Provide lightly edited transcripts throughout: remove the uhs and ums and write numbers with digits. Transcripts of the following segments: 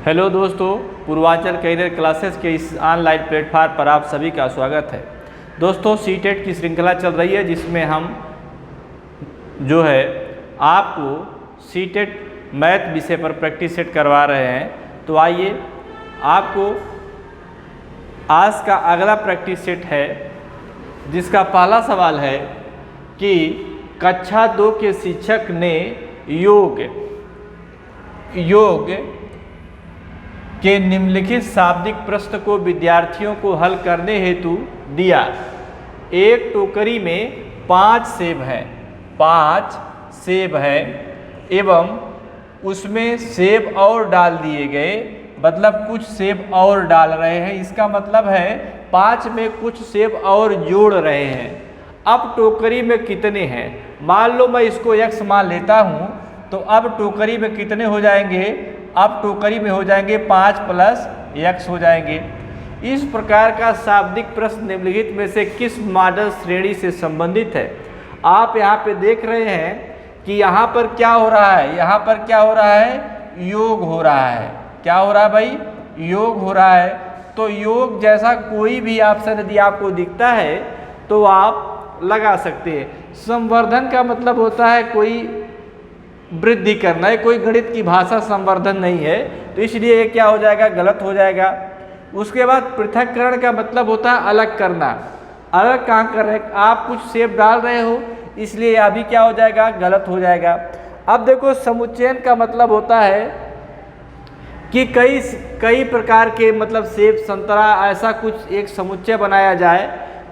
Hello दोस्तों, Purvanchal career classes के इस ऑनलाइन प्लेटफॉर्म पर आप सभी का स्वागत है। दोस्तों, सीटेट की श्रृंखला चल रही है जिसमें हम जो है आपको सीटेट मैथ विषय पर प्रैक्टिस सेट करवा रहे हैं। तो आइए आपको आज का अगला प्रैक्टिस सेट है जिसका पहला सवाल है कि कक्षा 2 के शिक्षक ने योग के निम्नलिखित शाब्दिक प्रश्न को विद्यार्थियों को हल करने हेतु दिया। एक टोकरी में 5 सेब है एवं उसमें सेब और डाल दिए गए, मतलब कुछ सेब और डाल रहे हैं। इसका मतलब है 5 में कुछ सेब और जोड़ रहे हैं। अब टोकरी में कितने हैं? मान लो मैं इसको x मान लेता हूँ, तो अब टोकरी में कितने हो जाएंगे? अब टोकरी में हो जाएंगे 5 प्लस x हो जाएंगे। इस प्रकार का शाब्दिक प्रश्न निम्नलिखित में से किस मॉडल श्रेणी से संबंधित है? आप यहाँ पे देख रहे हैं कि यहाँ पर क्या हो रहा है? यहाँ पर क्या हो रहा है? योग हो रहा है। क्या हो रहा है भाई? योग हो रहा है। तो योग जैसा कोई भी ऑप्शन यदि आपको दिखता है तो आप लगा सकते हैं। संवर्धन का मतलब होता है कोई वृद्धि करना है, कोई गणित की भाषा संवर्धन नहीं है, तो इसलिए ये क्या हो जाएगा? गलत हो जाएगा। उसके बाद पृथक्करण का मतलब होता है अलग करना। अलग कहाँ कर रहे हैं? आप कुछ सेब डाल रहे हो, इसलिए अभी क्या हो जाएगा? गलत हो जाएगा। अब देखो, समुच्चयन का मतलब होता है कि कई प्रकार के, मतलब सेब, संतरा, ऐसा कुछ एक समुच्चय बनाया जाए,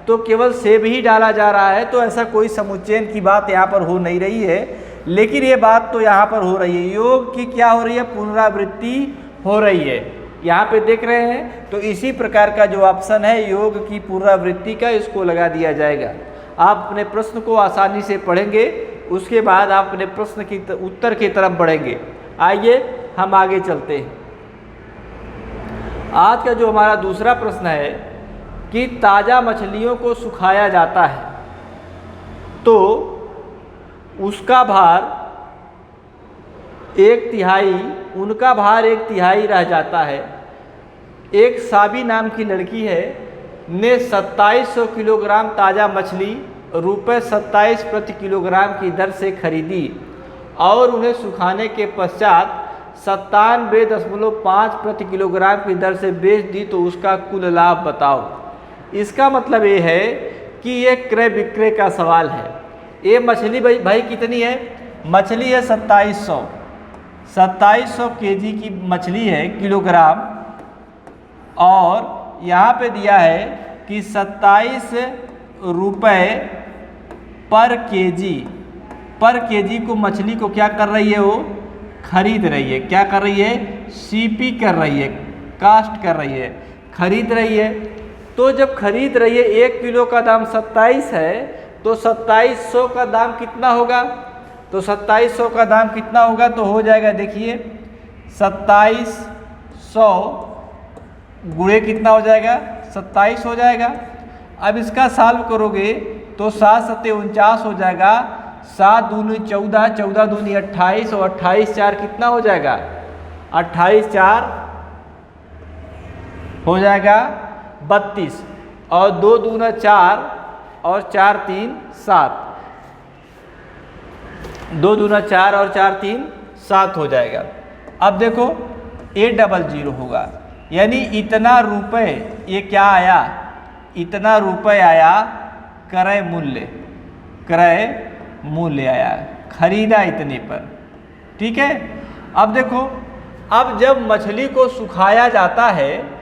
तो केवल सेब ही डाला जा रहा है, तो ऐसा कोई समुच्चयन की बात यहाँ पर हो नहीं रही है। लेकिन ये बात तो यहाँ पर हो रही है, योग की क्या हो रही है? पुनरावृत्ति हो रही है। यहाँ पे देख रहे हैं, तो इसी प्रकार का जो ऑप्शन है योग की पुनरावृत्ति का, इसको लगा दिया जाएगा। आप अपने प्रश्न को आसानी से पढ़ेंगे, उसके बाद आप अपने प्रश्न की उत्तर की तरफ बढ़ेंगे। आइए हम आगे चलते हैं। आज का जो हमारा दूसरा प्रश्न है कि ताज़ा मछलियों को सुखाया जाता है तो उनका भार 1/3 रह जाता है। एक साबी नाम की लड़की है ने 2700 किलोग्राम ताज़ा मछली ₹27 प्रति किलोग्राम की दर से खरीदी और उन्हें सुखाने के पश्चात 97.5 प्रति किलोग्राम की दर से बेच दी, तो उसका कुल लाभ बताओ। इसका मतलब ये है कि ये क्रय विक्रय का सवाल है। ये मछली भाई कितनी है? मछली है 2700 केजी की मछली है, किलोग्राम, और यहाँ पे दिया है कि 27 रुपये पर केजी को मछली को क्या कर रही है? वो खरीद रही है। क्या कर रही है? सीपी कर रही है, कास्ट कर रही है, खरीद रही है। तो जब खरीद रही है, 1 किलो का दाम 27 है, तो 2700 का दाम कितना होगा? तो 2700 का दाम कितना होगा? तो हो जाएगा, देखिए 2700 गुणे कितना हो जाएगा? 27 हो जाएगा। अब इसका सॉल्व करोगे तो 7 7 49 हो जाएगा। 7 दूनी 14, 14 दूनी 28 और 28 4 कितना हो जाएगा? 28 4 हो जाएगा 32, और 2 दूना 4 और 4 3 7, 2 दूना 4 और 4 3 7 हो जाएगा। अब देखो 800 होगा, यानी इतना रुपए, ये क्या आया? इतना रुपए आया क्रय मूल्य आया, खरीदा इतने पर। ठीक है। अब देखो, अब जब मछली को सुखाया जाता है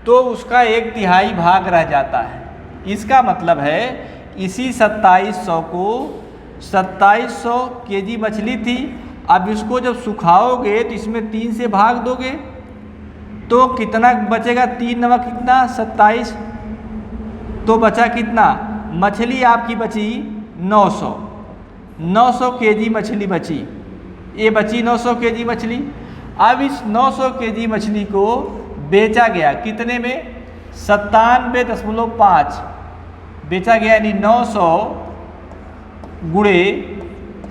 तो उसका 1/3 भाग रह जाता है। इसका मतलब है इसी 2700 केजी मछली थी। अब इसको जब सुखाओगे तो इसमें 3 से भाग दोगे तो कितना बचेगा? 3 नवा कितना? 27। तो बचा कितना? मछली आपकी बची 900 केजी मछली बची। ये बची 900 केजी मछली। अब इस 900 केजी मछली को बेचा गया कितने में? 97.5 बेचा गया, यानी 900 गुणे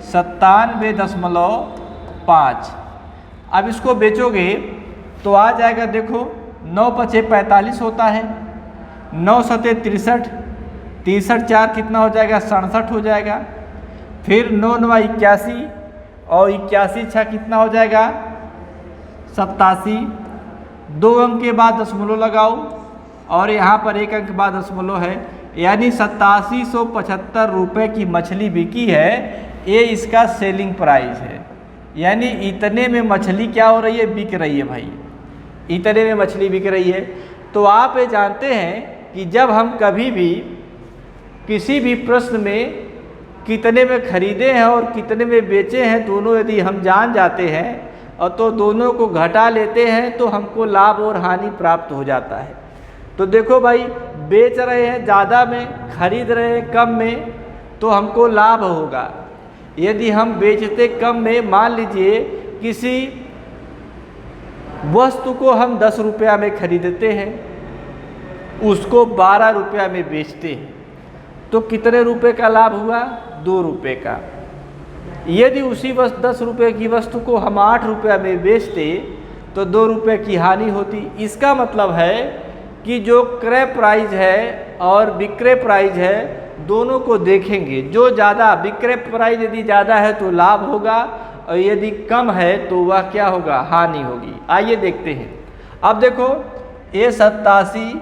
97.5। अब इसको बेचोगे तो आ जाएगा देखो 9 पचे 45 होता है, 9 सते 63, 63 4 कितना हो जाएगा 67 हो जाएगा। फिर 9 9 81 और 81 6 कितना हो जाएगा 87। 2 अंक के बाद दशमलव लगाओ और यहाँ पर 1 अंक के बाद दशमलव है, यानी 8775 रुपये की मछली बिकी है। ये इसका सेलिंग प्राइस है, यानी इतने में मछली क्या हो रही है, बिक रही है भाई, इतने में मछली बिक रही है। तो आप ये जानते हैं कि जब हम कभी भी किसी भी प्रश्न में कितने में खरीदे हैं और कितने में बेचे हैं दोनों यदि हम जान जाते हैं और तो दोनों को घटा लेते हैं तो हमको लाभ और हानि प्राप्त हो जाता है। तो देखो भाई, बेच रहे हैं ज़्यादा में, खरीद रहे हैं कम में, तो हमको लाभ होगा। यदि हम बेचते कम में, मान लीजिए किसी वस्तु को हम 10 रुपया में खरीदते हैं, उसको 12 रुपया में बेचते हैं, तो कितने रुपए का लाभ हुआ, 2 रुपये का। यदि उसी 10 रुपये की वस्तु को हम 8 रुपया में बेचते तो 2 रुपये की हानि होती। इसका मतलब है कि जो क्रय प्राइस है और विक्रय प्राइस है दोनों को देखेंगे। जो ज़्यादा विक्रय प्राइस यदि ज़्यादा है तो लाभ होगा और यदि कम है तो वह क्या होगा, हानि होगी। आइए देखते हैं। अब देखो ये 87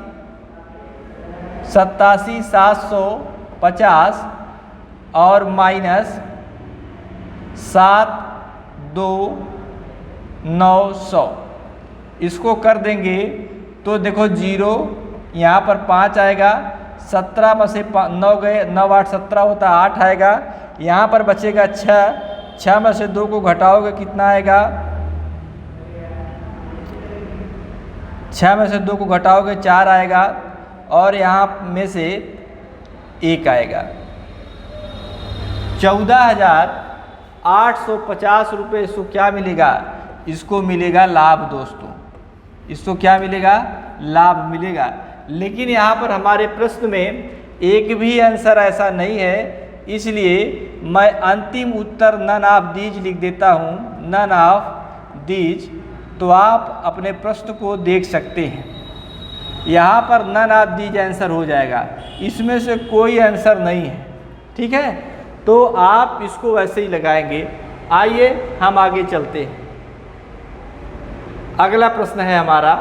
750 और माइनस 72,900 इसको कर देंगे तो देखो 0 यहाँ पर 5 आएगा, 17 में से 9 गए, 9 8 17 होता है, 8 आएगा, यहाँ पर बचेगा 6 में से 2 को घटाओगे कितना आएगा, 6 में से 2 को घटाओगे 4 आएगा और यहाँ में से 1 आएगा। 14,850 रुपये इसको क्या मिलेगा, इसको मिलेगा लाभ दोस्तों, इसको क्या मिलेगा, लाभ मिलेगा। लेकिन यहाँ पर हमारे प्रश्न में एक भी आंसर ऐसा नहीं है, इसलिए मैं अंतिम उत्तर नन ऑफ दीज लिख देता हूँ, नन ऑफ दीज। तो आप अपने प्रश्न को देख सकते हैं, यहाँ पर नन ऑफ दीज आंसर हो जाएगा, इसमें से कोई आंसर नहीं है। ठीक है, तो आप इसको वैसे ही लगाएंगे। आइए हम आगे चलते हैं। अगला प्रश्न है हमारा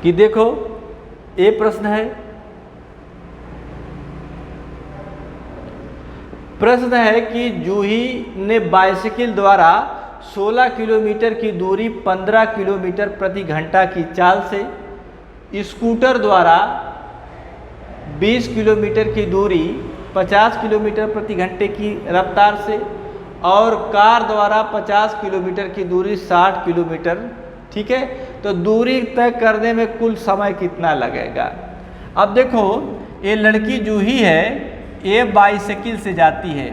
कि देखो ये प्रश्न है कि जूही ने बाइसिकल द्वारा 16 किलोमीटर की दूरी 15 किलोमीटर प्रति घंटा की चाल से, स्कूटर द्वारा 20 किलोमीटर की दूरी 50 किलोमीटर प्रति घंटे की रफ्तार से और कार द्वारा 50 किलोमीटर की दूरी 60 किलोमीटर। ठीक है, तो दूरी तय करने में कुल समय कितना लगेगा। अब देखो ये लड़की जूही है, ये बाइसिकल से जाती है,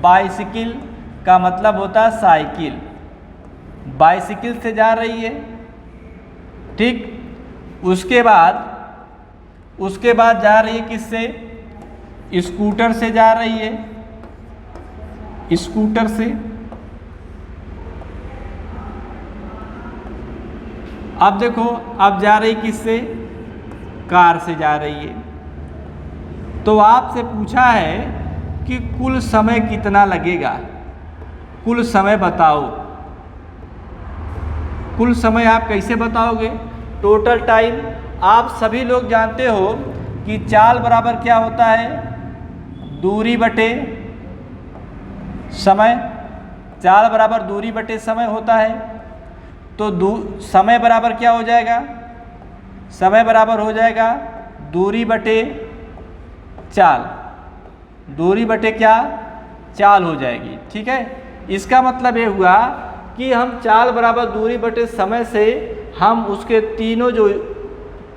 बाइसिकल का मतलब होता है साइकिल, बाइसिकल से जा रही है। ठीक, उसके बाद जा रही है किससे, स्कूटर से जा रही है, स्कूटर से। अब देखो अब जा रही किससे, कार से जा रही है। तो आपसे पूछा है कि कुल समय कितना लगेगा, कुल समय बताओ। कुल समय आप कैसे बताओगे, टोटल टाइम। आप सभी लोग जानते हो कि चाल बराबर क्या होता है, दूरी बटे समय, चाल बराबर दूरी बटे समय होता है। तो समय बराबर क्या हो जाएगा, समय बराबर हो जाएगा दूरी बटे चाल, दूरी बटे क्या, चाल हो जाएगी। ठीक है, इसका मतलब ये हुआ कि हम चाल बराबर दूरी बटे समय से हम उसके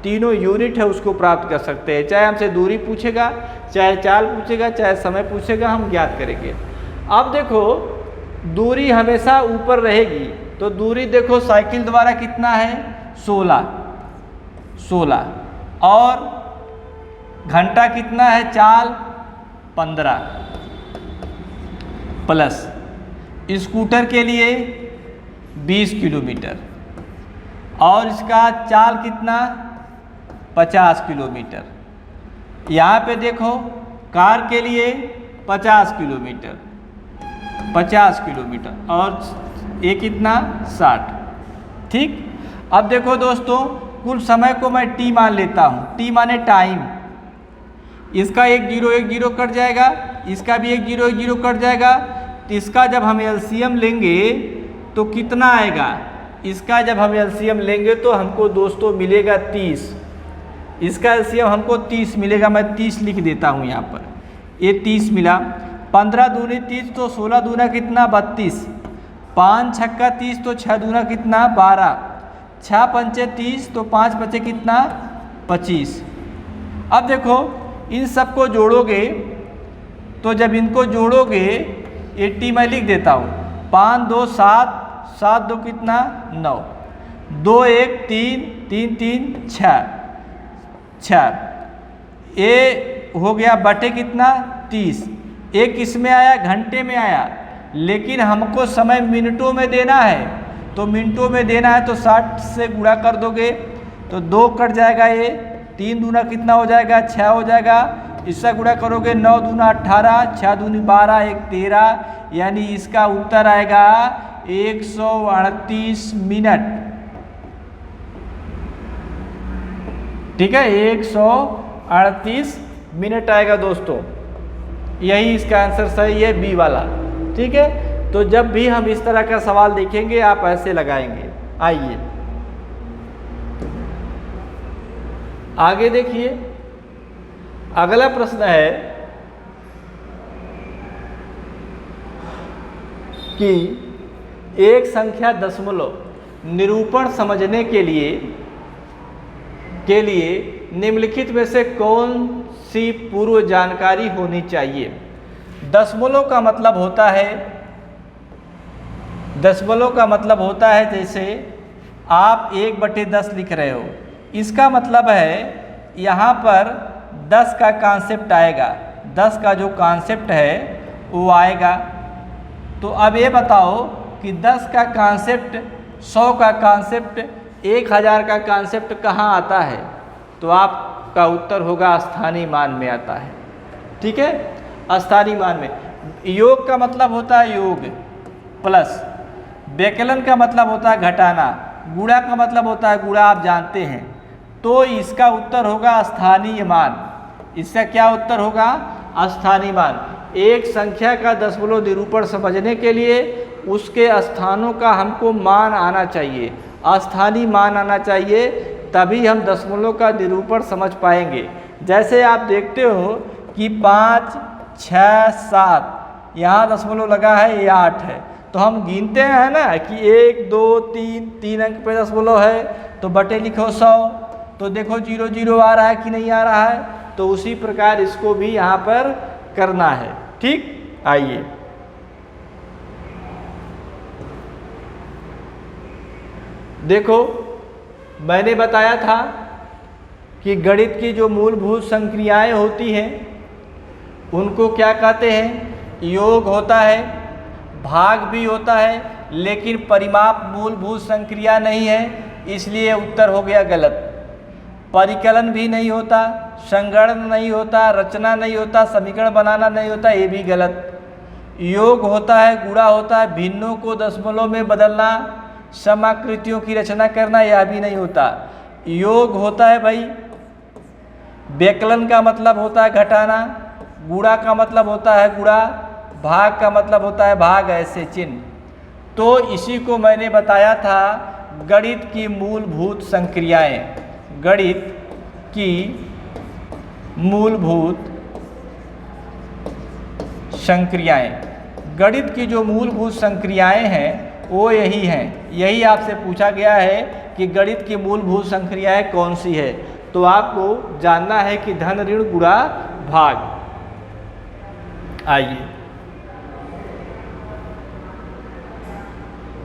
तीनों यूनिट है उसको प्राप्त कर सकते हैं। चाहे हमसे दूरी पूछेगा, चाहे चाल पूछेगा, चाहे समय पूछेगा, हम ज्ञात करेंगे। अब देखो दूरी हमेशा ऊपर रहेगी, तो दूरी देखो साइकिल द्वारा कितना है 16 और घंटा कितना है, चाल 15 प्लस स्कूटर के लिए 20 किलोमीटर, और इसका चाल कितना 50 किलोमीटर। यहाँ पे देखो कार के लिए 50 किलोमीटर 50 किलोमीटर और ये कितना 60। ठीक, अब देखो दोस्तों कुल समय को मैं टी मान लेता हूँ, टी माने टाइम। इसका 1 0 1 0 कट जाएगा, इसका भी 1 0 1 0 कट जाएगा। तो इसका जब हम एलसीएम लेंगे तो कितना आएगा, इसका जब हम एलसीएम लेंगे तो हमको दोस्तों मिलेगा 30। इसका एलसीएम हमको 30 मिलेगा, मैं 30 लिख देता हूँ यहाँ पर, ये 30 मिला। 15 दूनी 30 तो 16 दूना कितना 32, 5 छक्का 30 तो 6 दूना कितना 12, 6 पंचे 30 तो 5 बचे कितना 25। अब देखो इन सबको जोड़ोगे तो जब इनको जोड़ोगे 80 मैं लिख देता हूँ, 5 2 7, 7 2 कितना 9, 2 1 3 3 3 6, ये हो गया बटे कितना 30। एक इसमें आया घंटे में आया, लेकिन हमको समय मिनटों में देना है, तो मिनटों में देना है तो 60 से गुणा कर दोगे तो 2 कट जाएगा, ये 3 दूना कितना हो जाएगा 6 हो जाएगा। इससे गुणा करोगे 9 दूना 18, 6 दूनी 12, 1 13, यानी इसका उत्तर आएगा 138 मिनट। ठीक है, 138 मिनट आएगा दोस्तों, यही इसका आंसर सही है बी वाला। ठीक है, तो जब भी हम इस तरह का सवाल देखेंगे आप ऐसे लगाएंगे। आइए आगे देखिए, अगला प्रश्न है कि एक संख्या दशमलव निरूपण समझने के लिए निम्नलिखित में से कौन सी पूर्व जानकारी होनी चाहिए। दशमलव का मतलब होता है जैसे आप 1/10 लिख रहे हो, इसका मतलब है यहाँ पर 10 का कॉन्सेप्ट आएगा, 10 का जो कॉन्सेप्ट है वो आएगा। तो अब ये बताओ कि 10 का कॉन्सेप्ट, 100 का कॉन्सेप्ट, 1000 का कॉन्सेप्ट कहाँ आता है, तो आपका उत्तर होगा स्थानीय मान में आता है। ठीक है, स्थानीय मान में। योग का मतलब होता है योग प्लस, व्यकलन का मतलब होता है घटाना, गुणा का मतलब होता है गुणा, आप जानते हैं। तो इसका उत्तर होगा स्थानीय मान। इसका क्या उत्तर होगा, स्थानीय मान। एक संख्या का दशमलव निरूपण समझने के लिए उसके स्थानों का हमको मान आना चाहिए, स्थानीय मान आना चाहिए, तभी हम दशमलव का निरूपण समझ पाएंगे। जैसे आप देखते हो कि 5 6 7 यहाँ दशमलव लगा है, ये 8 है, तो हम गिनते हैं ना कि 1 2 3 अंक पे दशमलव है, तो बटे लिखो 100, तो देखो 0 0 आ रहा है कि नहीं आ रहा है, तो उसी प्रकार इसको भी यहाँ पर करना है। ठीक, आइए देखो, मैंने बताया था कि गणित की जो मूलभूत संक्रियाएं होती हैं उनको क्या कहते हैं, योग होता है, भाग भी होता है, लेकिन परिमाप मूलभूत संक्रिया नहीं है, इसलिए उत्तर हो गया गलत। परिकलन भी नहीं होता, संगणन नहीं होता, रचना नहीं होता, समीकरण बनाना नहीं होता, ये भी गलत। योग होता है, गुणा होता है, भिन्नों को दशमलव में बदलना, समाकृतियों की रचना करना, यह भी नहीं होता। योग होता है भाई, व्यकलन का मतलब होता है घटाना, गुणा का मतलब होता है गुणा, भाग का मतलब होता है भाग, ऐसे चिन्ह। तो इसी को मैंने बताया था गणित की मूलभूत संक्रियाएं। गणित की मूलभूत संक्रियाएं, गणित की जो मूलभूत संक्रियाएं हैं वो यही हैं। यही आपसे पूछा गया है कि गणित की मूलभूत संक्रियाएं कौन सी है, तो आपको जानना है कि धन ऋण गुणा भाग। आइए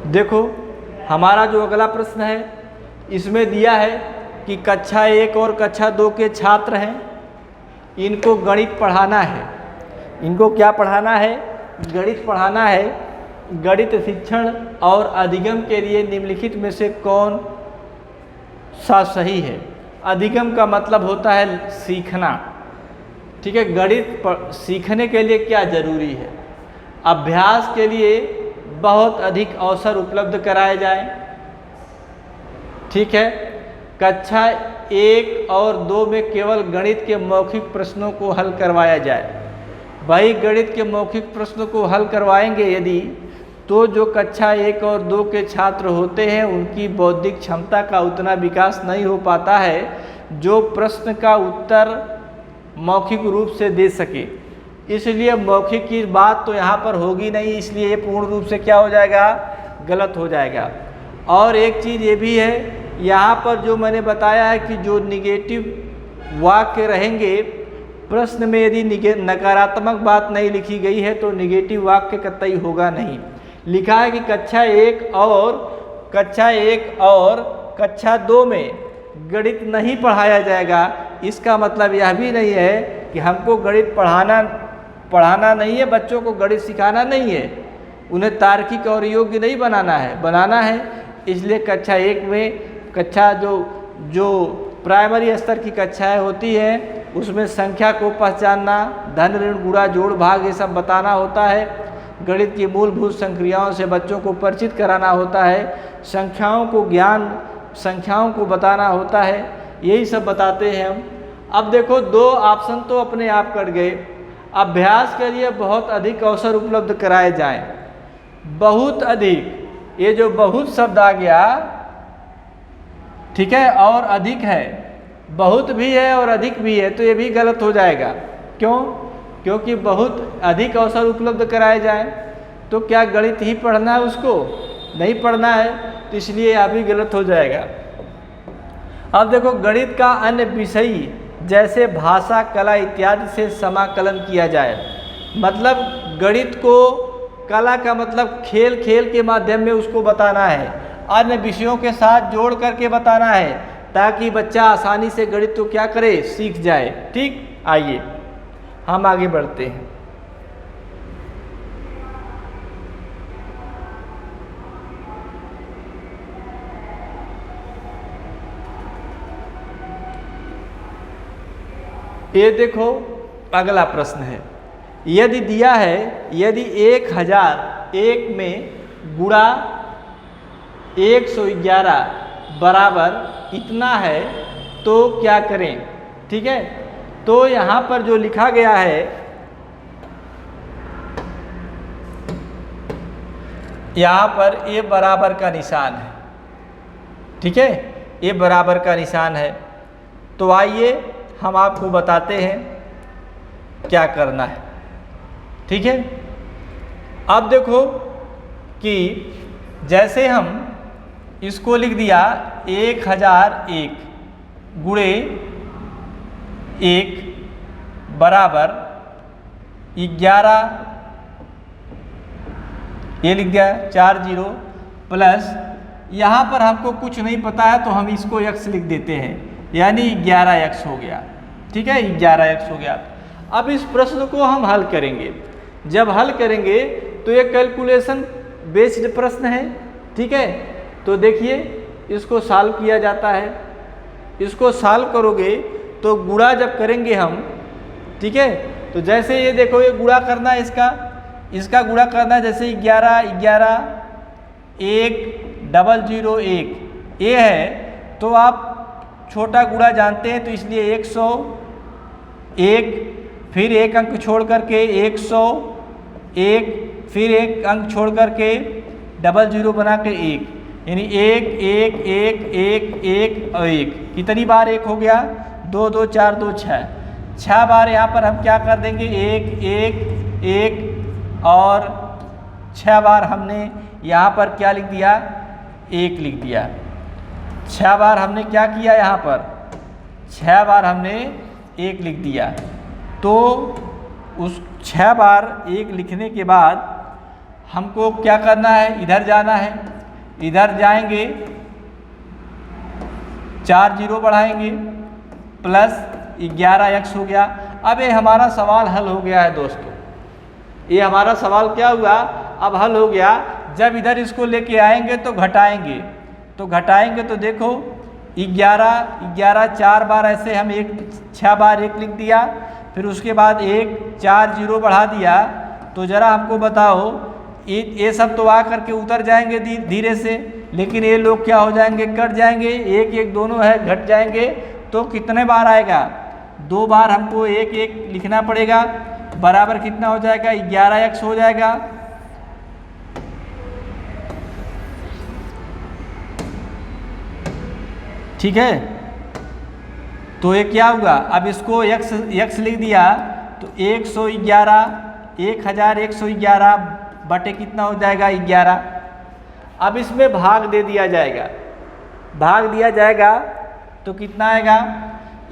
देखो, हमारा जो अगला प्रश्न है इसमें दिया है कि कक्षा 1 और कक्षा 2 के छात्र हैं, इनको गणित पढ़ाना है। इनको क्या पढ़ाना है, गणित पढ़ाना है। गणित शिक्षण और अधिगम के लिए निम्नलिखित में से कौन सही है। अधिगम का मतलब होता है सीखना, ठीक है। गणित सीखने के लिए क्या जरूरी है? अभ्यास के लिए बहुत अधिक अवसर उपलब्ध कराए जाएं, ठीक है। कक्षा 1 और 2 में केवल गणित के मौखिक प्रश्नों को हल करवाया जाए। भाई गणित के मौखिक प्रश्नों को हल करवाएंगे यदि, तो जो कक्षा 1 और 2 के छात्र होते हैं उनकी बौद्धिक क्षमता का उतना विकास नहीं हो पाता है जो प्रश्न का उत्तर मौखिक रूप से दे सके। इसलिए मौखिक की बात तो यहाँ पर होगी नहीं, इसलिए ये पूर्ण रूप से क्या हो जाएगा? गलत हो जाएगा। और एक चीज़ ये भी है, यहाँ पर जो मैंने बताया है कि जो निगेटिव वाक्य रहेंगे प्रश्न में, यदि नकारात्मक बात नहीं लिखी गई है तो निगेटिव वाक्य कतई होगा नहीं। लिखा है कि कक्षा 1 और कक्षा 2 में गणित नहीं पढ़ाया जाएगा। इसका मतलब यह भी नहीं है कि हमको गणित पढ़ाना नहीं है, बच्चों को गणित सिखाना नहीं है, उन्हें तार्किक और योग्य नहीं बनाना है। इसलिए कक्षा 1 में, कक्षा जो प्राइमरी स्तर की कक्षाएं होती हैं उसमें संख्या को पहचानना, धन ऋण गुणा जोड़ भाग ये सब बताना होता है। गणित की मूलभूत संक्रियाओं से बच्चों को परिचित कराना होता है, संख्याओं को बताना होता है, यही सब बताते हैं हम। अब देखो 2 ऑप्शन तो अपने आप कट गए। अभ्यास के लिए बहुत अधिक अवसर उपलब्ध कराए जाएं। बहुत अधिक, ये जो बहुत शब्द आ गया, ठीक है, और अधिक है, बहुत भी है और अधिक भी है, तो ये भी गलत हो जाएगा। क्यों? क्योंकि बहुत अधिक अवसर उपलब्ध कराए जाएं तो क्या गणित ही पढ़ना है, उसको नहीं पढ़ना है, तो इसलिए यह भी गलत हो जाएगा। अब देखो गणित का अन्य विषय जैसे भाषा, कला इत्यादि से समाकलन किया जाए। मतलब गणित को, कला का मतलब खेल के माध्यम में उसको बताना है, अन्य विषयों के साथ जोड़ करके बताना है, ताकि बच्चा आसानी से गणित को क्या करे, सीख जाए। ठीक, आइए हम आगे बढ़ते हैं। ये देखो अगला प्रश्न है, यदि दिया है, यदि 1001 में गुणा 111 बराबर इतना है तो क्या करें? ठीक है, तो यहाँ पर जो लिखा गया है, यहाँ पर ए बराबर का निशान है, ठीक है, ए बराबर का निशान है। तो आइए हम आपको बताते हैं क्या करना है। ठीक है, अब देखो कि जैसे हम इसको लिख दिया 1001 गुणे 1 बराबर 11, ये लिख दिया 40 प्लस, यहाँ पर हमको कुछ नहीं पता है तो हम इसको x लिख देते हैं, यानी 11x हो गया। ठीक है, 11x हो गया। अब इस प्रश्न को हम हल करेंगे। जब हल करेंगे तो ये कैलकुलेशन बेस्ड प्रश्न है। ठीक है, तो देखिए इसको सॉल्व किया जाता है। इसको सॉल्व करोगे तो गुणा जब करेंगे हम, ठीक है, तो जैसे ये देखो ये गुणा करना है, इसका गुणा करना है, जैसे 11 11 1 0 1 ये है, तो आप छोटा गुणा जानते हैं, तो इसलिए 101, फिर एक अंक छोड़ करके 101, फिर एक अंक छोड़ करके 00 बना के 1, यानी 1 1 1 1 1 और 1। कितनी बार 1 हो गया? 2 2 4 2 6 बार। यहाँ पर हम क्या कर देंगे? 1 1 1 और 6 बार हमने यहाँ पर क्या लिख दिया? 1 लिख दिया। 6 बार हमने क्या किया? यहाँ पर 6 बार हमने 1 लिख दिया। तो उस 6 बार 1 लिखने के बाद हमको क्या करना है? इधर जाना है। इधर जाएंगे 4 0 बढ़ाएंगे प्लस 11x हो गया। अब ये हमारा सवाल हल हो गया है दोस्तों। ये हमारा सवाल क्या हुआ? अब हल हो गया। जब इधर इसको लेके आएंगे तो घटाएंगे, तो देखो 11 11 4 बार ऐसे हम 6 बार 1 लिख दिया, फिर उसके बाद 1 4 0 बढ़ा दिया। तो ज़रा हमको बताओ ये सब तो आ करके उतर जाएंगे धीरे से, लेकिन ये लोग क्या हो जाएंगे, कट जाएंगे, 1 1 दोनों है घट जाएंगे। तो कितने बार आएगा, 2 बार हमको 1 1 लिखना पड़ेगा, बराबर कितना हो जाएगा, 11x हो जाएगा। ठीक है, तो ये क्या हुआ, अब इसको x लिख दिया तो 111 1111 बटे कितना हो जाएगा 11। अब इसमें भाग दे दिया जाएगा, भाग दिया जाएगा तो कितना आएगा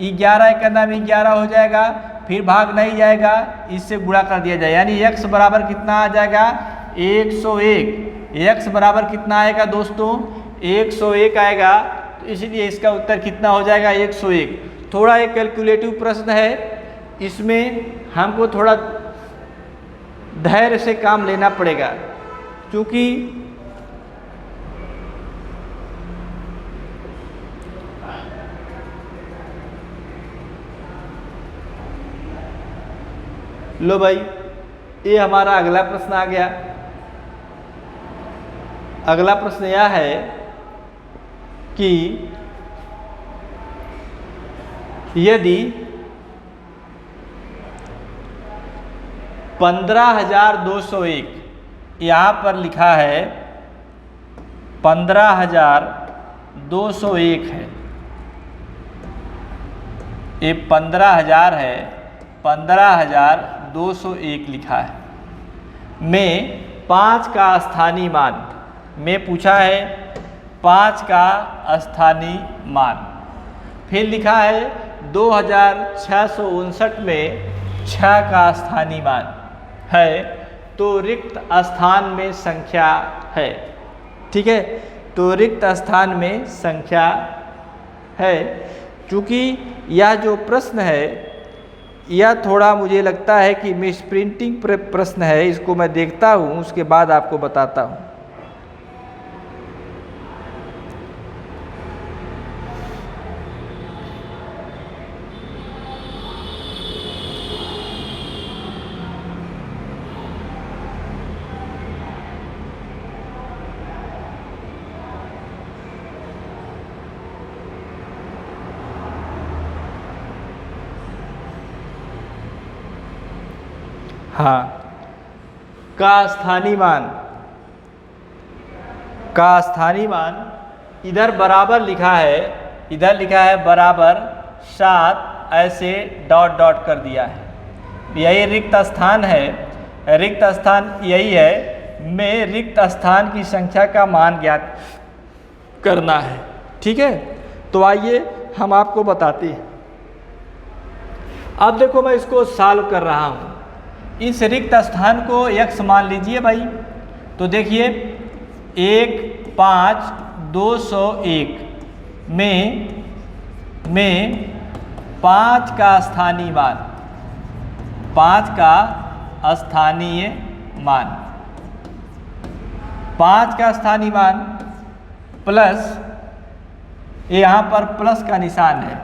11 का नाम 11 हो जाएगा, फिर भाग नहीं जाएगा, इससे गुणा कर दिया जाए, यानी x बराबर कितना आ जाएगा 101। x बराबर कितना आएगा दोस्तों 101 आएगा, तो इसलिए इसका उत्तर कितना हो जाएगा 101। थोड़ा एक कैलकुलेटिव प्रश्न है, इसमें हमको थोड़ा धैर्य से काम लेना पड़ेगा, क्योंकि लो भाई ये हमारा अगला प्रश्न आ गया। अगला प्रश्न यह है कि यदि 15,201, यहाँ पर लिखा है 15,201 है, ये 15,000 है, 15,201 लिखा है, में 5 का स्थानीय मान में पूछा है, 5 का स्थानीय मान। फिर लिखा है 2659 में 6 का स्थानीय मान है, तो रिक्त स्थान में संख्या है। ठीक है, तो रिक्त स्थान में संख्या है। चूँकि यह जो प्रश्न है यह थोड़ा मुझे लगता है कि मिस प्रिंटिंग प्रश्न है, इसको मैं देखता हूँ, उसके बाद आपको बताता हूँ। हाँ, का स्थानीय मान, का स्थानीय मान इधर बराबर लिखा है, इधर लिखा है बराबर 7, ऐसे डॉट डॉट कर दिया है, यही रिक्त स्थान है, रिक्त स्थान यही है, में रिक्त स्थान की संख्या का मान ज्ञात करना है। ठीक है, तो आइए हम आपको बताते हैं। अब देखो मैं इसको सॉल्व कर रहा हूँ, इस रिक्त स्थान को x मान लीजिए भाई, तो देखिए 1,5,201 में 5 का स्थानीय मान, 5 का स्थानीय मान, 5 का स्थानीय मान प्लस, यहाँ पर प्लस का निशान है,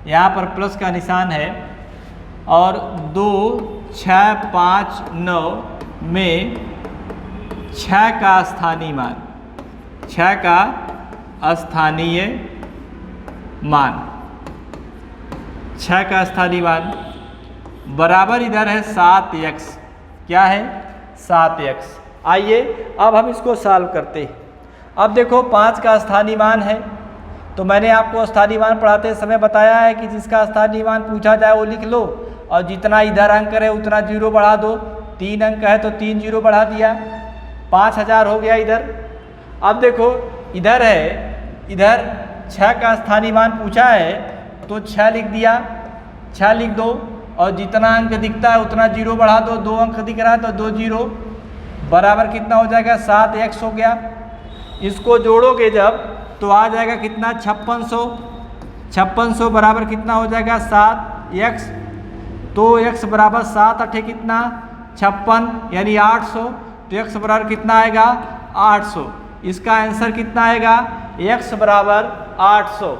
यहाँ पर प्लस का निशान है, और 2,659 में 6 का स्थानीय मान, 6 का स्थानीय मान, 6 का स्थानीय मान बराबर इधर है 7x, क्या है 7x। आइए अब हम इसको सॉल्व करते हैं। अब देखो 5 का स्थानीय मान है, तो मैंने आपको स्थानीय मान पढ़ाते समय बताया है कि जिसका स्थानीय मान पूछा जाए वो लिख लो, और जितना इधर अंक है उतना 0 बढ़ा दो, 3 अंक है तो 3 0 बढ़ा दिया, 5,000 हो गया इधर। अब देखो इधर है, इधर 6 का स्थानीय मान पूछा है तो 6 लिख दिया, 6 लिख दो, और जितना अंक दिखता है उतना 0 बढ़ा दो, 2 अंक दिख रहा है तो 2 0 बराबर कितना हो जाएगा 7x हो गया। इसको जोड़ोगे जब तो आ जाएगा कितना 5600, 5600 बराबर कितना हो जाएगा 7x, तो x बराबर 7 अठे कितना 56 यानी 800, तो x बराबर कितना आएगा 800। इसका आंसर कितना आएगा x बराबर 800।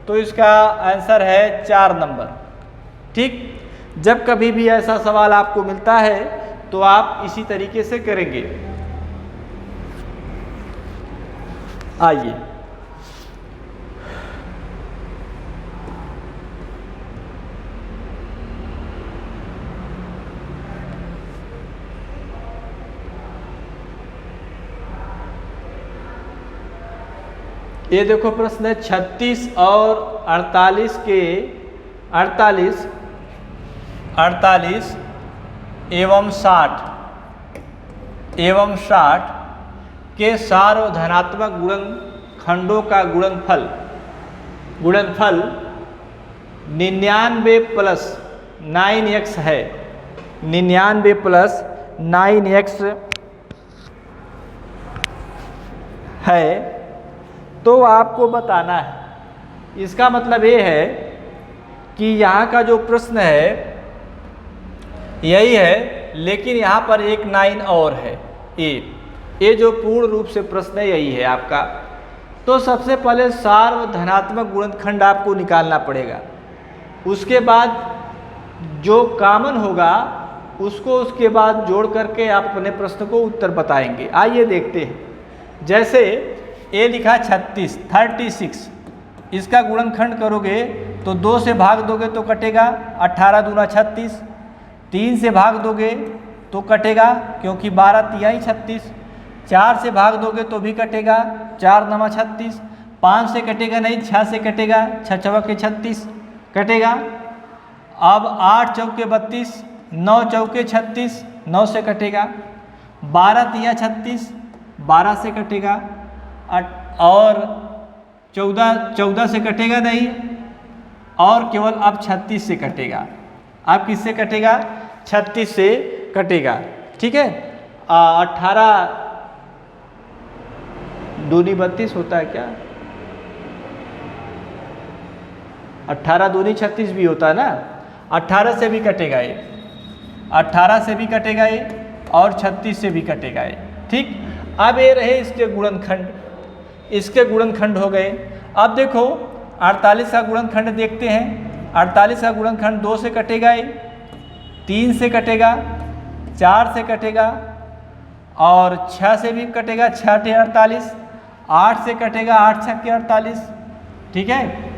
तो इसका आंसर है 4 नंबर। ठीक, जब कभी भी ऐसा सवाल आपको मिलता है तो आप इसी तरीके से करेंगे। आइए, ये देखो प्रश्न है 36 और 48 के 48 एवं 60 के सार्वधनात्मक गुणनखंडों का गुणनफल 99 प्लस 9x है। 99 प्लस 9x है, तो आपको बताना है। इसका मतलब ये है कि यहाँ का जो प्रश्न है यही है, लेकिन यहाँ पर एक 9 और है। ये जो पूर्ण रूप से प्रश्न है यही है आपका। तो सबसे पहले सार्वधनात्मक गुणनखंड आपको निकालना पड़ेगा, उसके बाद जो कॉमन होगा उसको उसके बाद जोड़ करके आप अपने प्रश्न को उत्तर बताएंगे। आइए देखते हैं। जैसे ए लिखा 36, इसका गुणनखंड करोगे तो 2 से भाग दोगे तो कटेगा 18 दूना 36, 3 से भाग दोगे तो कटेगा क्योंकि 12 तिहाई 36, 4 से भाग दोगे तो भी कटेगा 4 नमा 36, 5 से कटेगा नहीं, 6 से कटेगा, 6 चौके 36 कटेगा। अब 8 चौके 32, 9 चौके 36, 9 से कटेगा, 12 तिया 36, 12 से कटेगा, और 14 से कटेगा नहीं, और केवल अब 36 से कटेगा। अब किससे कटेगा? 36 से कटेगा। ठीक है, 18 दूनी 32 होता है क्या? 18 दूनी 36 भी होता है ना। 18 से भी कटेगा ये, 18 से भी कटेगा ये, और 36 से भी कटेगा ये। ठीक, अब ये रहे इसके गुणनखंड, इसके गुणनखंड हो गए। अब देखो 48 का गुणनखंड देखते हैं। 48 का गुणनखंड 2 से कटेगा ये, 3 से कटेगा, 4 से कटेगा, और 6 से भी कटेगा, 6 × 48, 8 से कटेगा, 8 × 6 = 48। ठीक है,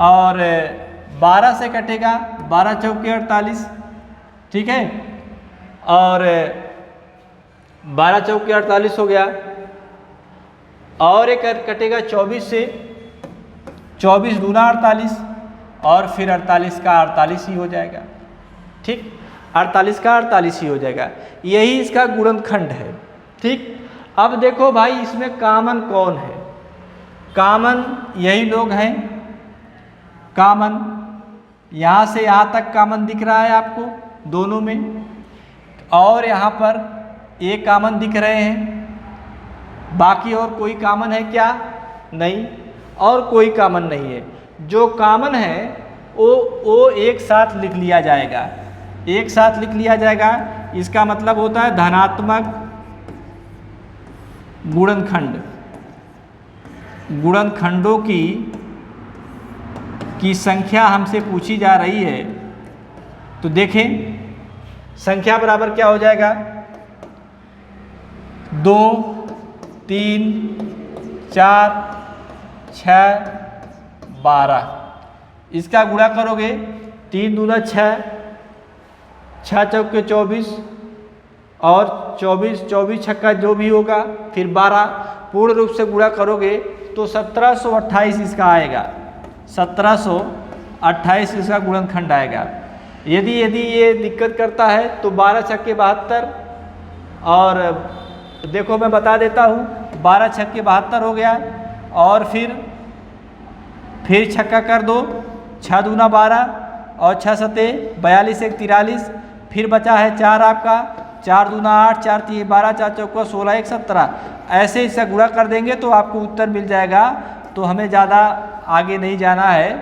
और 12 से कटेगा, 12 चौके 48। ठीक है, और 12 चौके 48 हो गया। और एक कटेगा 24 से, 24 दूना 48, और फिर 48 का 48 ही हो जाएगा। ठीक, 48 का 48 ही हो जाएगा। यही इसका गुणनखंड है। ठीक, अब देखो भाई इसमें कॉमन कौन है? कॉमन यही लोग हैं। कॉमन यहाँ से यहाँ तक कॉमन दिख रहा है आपको दोनों में, और यहाँ पर ये कॉमन दिख रहे हैं। बाकी और कोई कॉमन है क्या? नहीं, और कोई कॉमन नहीं है। जो कॉमन है वो एक साथ लिख लिया जाएगा, एक साथ लिख लिया जाएगा। इसका मतलब होता है धनात्मक गुणनखंड। गुणनखंडों की संख्या हमसे पूछी जा रही है, तो देखें संख्या बराबर क्या हो जाएगा? 2, 3, 4, 6, 12। इसका गुणा करोगे 3 दूना 6, 6 चौके 24, और 24 छक्का जो भी होगा, फिर 12 पूर्ण रूप से गुणा करोगे तो 1728 इसका आएगा। 1728 इसका गुणनखंड आएगा। यदि ये दिक्कत करता है तो 12 छक्के 72, और देखो मैं बता देता हूँ, 12 छक्के 72 हो गया, और फिर छक्का कर दो, 6 दूना 12, और 6 सते 42, 1 43, फिर बचा है 4 आपका, 4 दूना 8, 4 3 12, 4 चौका 16, 1 17। ऐसे इससे गुणा कर देंगे तो आपको उत्तर मिल जाएगा। तो हमें ज़्यादा आगे नहीं जाना है।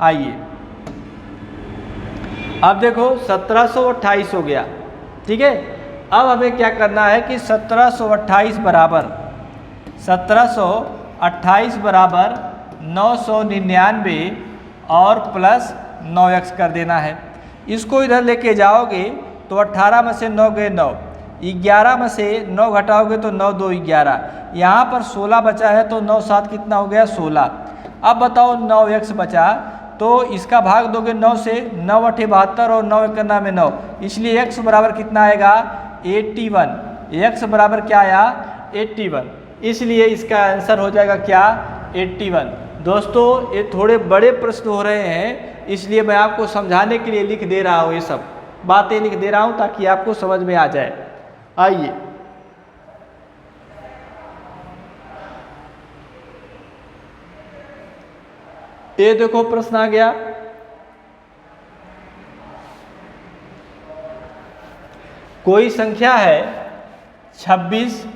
आइए अब देखो 1728 हो गया। ठीक है, अब हमें क्या करना है कि 1728 बराबर 999 और प्लस 9x कर देना है। इसको इधर लेके जाओगे तो 18 में से 9 गए 9, 11 में से 9 घटाओगे तो 9 2 11, यहाँ पर 16 बचा है तो 9 7 कितना हो गया 16। अब बताओ 9x बचा तो इसका भाग दोगे 9 से, 9 8 72 और 9 1 में 9, इसलिए x बराबर कितना आएगा 81। x बराबर क्या आया 81, इसलिए इसका आंसर हो जाएगा क्या 81। दोस्तों ये थोड़े बड़े प्रश्न हो रहे हैं, इसलिए मैं आपको समझाने के लिए लिख दे रहा हूँ, ये सब बातें लिख दे रहा हूँ ताकि आपको समझ में आ जाए। आइए ये देखो प्रश्न आ गया, कोई संख्या है 26